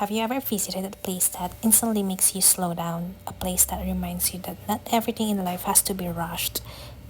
Have you ever visited a place that instantly makes you slow down? A place that reminds you that not everything in life has to be rushed?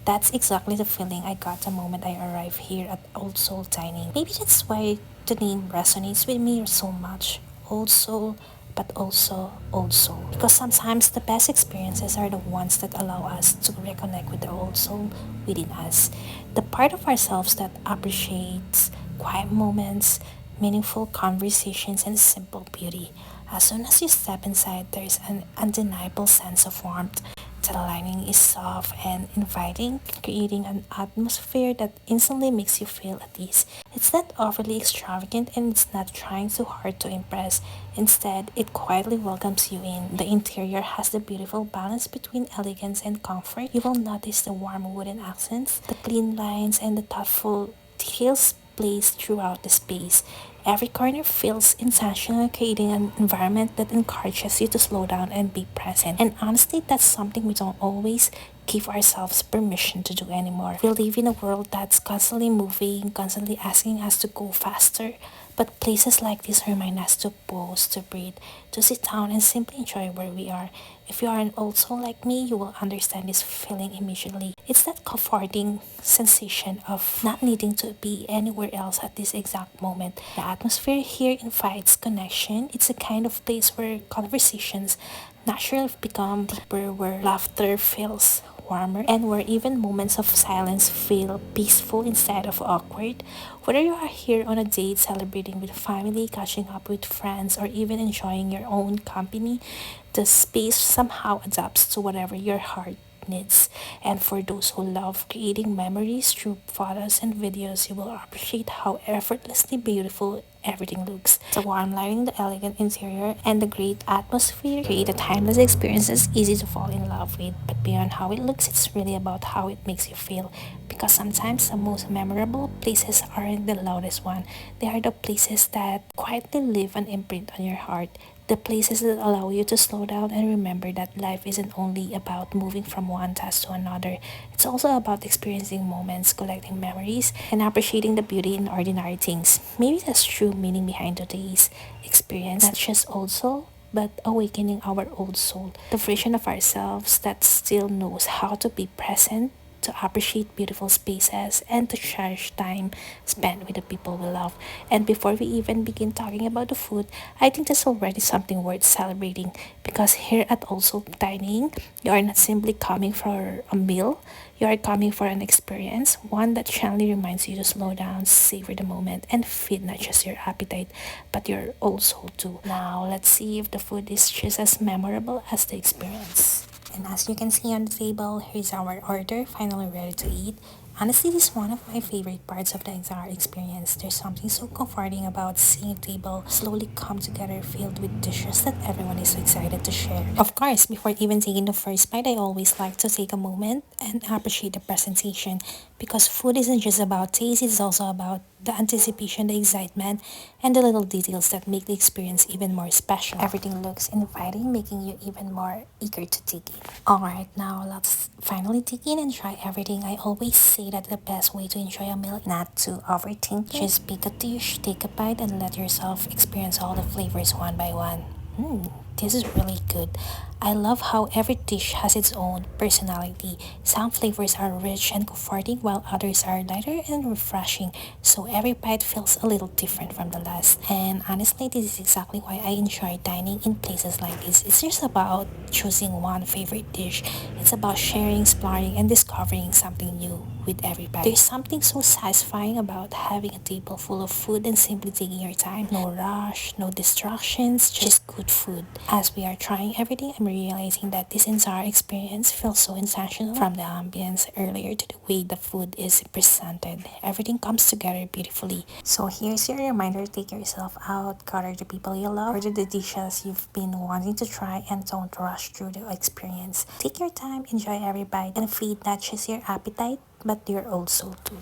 That's exactly the feeling I got the moment I arrived here at Old Soul Dining. Maybe that's why the name resonates with me so much. Old Soul, but also Old Soul. Because sometimes the best experiences are the ones that allow us to reconnect with the old soul within us. The part of ourselves that appreciates quiet moments, meaningful conversations, and simple beauty. As soon as you step inside, there's an undeniable sense of warmth. The lighting is soft and inviting, creating an atmosphere that instantly makes you feel at ease. It's not overly extravagant and it's not trying too hard to impress. Instead, it quietly welcomes you in. The interior has the beautiful balance between elegance and comfort. You will notice the warm wooden accents, the clean lines, and the thoughtful details placed throughout the space. Every corner feels intentional, creating an environment that encourages you to slow down and be present. And honestly, that's something we don't always give ourselves permission to do anymore. We live in a world that's constantly moving, constantly asking us to go faster. But places like this remind us to pause, to breathe, to sit down and simply enjoy where we are. If you are an old soul like me, you will understand this feeling immediately. It's that comforting sensation of not needing to be anywhere else at this exact moment. The atmosphere here invites connection. It's a kind of place where conversations naturally become deeper, where laughter feels warmer, and where even moments of silence feel peaceful instead of awkward. Whether you are here on a date, celebrating with family, catching up with friends, or even enjoying your own company, the space somehow adapts to whatever your heart needs. And for those who love creating memories through photos and videos, you will appreciate how effortlessly beautiful everything looks. The warm lighting, the elegant interior, and the great atmosphere create a timeless experience that's easy to fall in love with. But beyond how it looks, it's really about how it makes you feel. Because sometimes the most memorable places aren't the loudest one. They are the places that quietly leave an imprint on your heart. The places that allow you to slow down and remember that life isn't only about moving from one task to another. It's also about experiencing moments, collecting memories, and appreciating the beauty in ordinary things. Maybe that's true meaning behind today's experience, not just old soul, but awakening our old soul, the version of ourselves that still knows how to be present, to appreciate beautiful spaces, and to cherish time spent with the people we love. And before we even begin talking about the food, I think that's already something worth celebrating because here at Also Dining, you are not simply coming for a meal, you are coming for an experience, one that gently reminds you to slow down, savor the moment, and feed not just your appetite, but your old soul too. Now, let's see if the food is just as memorable as the experience. And as you can see on the table, here's our order, finally ready to eat. Honestly, this is one of my favorite parts of the entire experience. There's something so comforting about seeing a table slowly come together filled with dishes that everyone is so excited to share. Of course, before even taking the first bite, I always like to take a moment and appreciate the presentation because food isn't just about taste, it's also about the anticipation, the excitement, and the little details that make the experience even more special. Everything looks inviting, making you even more eager to take it. Alright, now let's finally dig in and try everything. I always say that the best way to enjoy a meal is not to overthink it. Just pick a dish, take a bite, and let yourself experience all the flavors one by one. This is really good. I love how every dish has its own personality. Some flavors are rich and comforting, while others are lighter and refreshing, so every bite feels a little different from the last. And honestly, this is exactly why I enjoy dining in places like this. It's just about choosing one favorite dish, it's about sharing, exploring, and discovering something new with every bite. There's something so satisfying about having a table full of food and simply taking your time. No rush, no distractions, just good food. As we are trying everything, I'm realizing that this entire experience feels so intentional. From the ambience earlier to the way the food is presented, everything comes together beautifully. So here's your reminder, take yourself out, gather the people you love, order the dishes you've been wanting to try, and don't rush through the experience. Take your time, enjoy every bite, and feed not just your appetite, but your old soul too.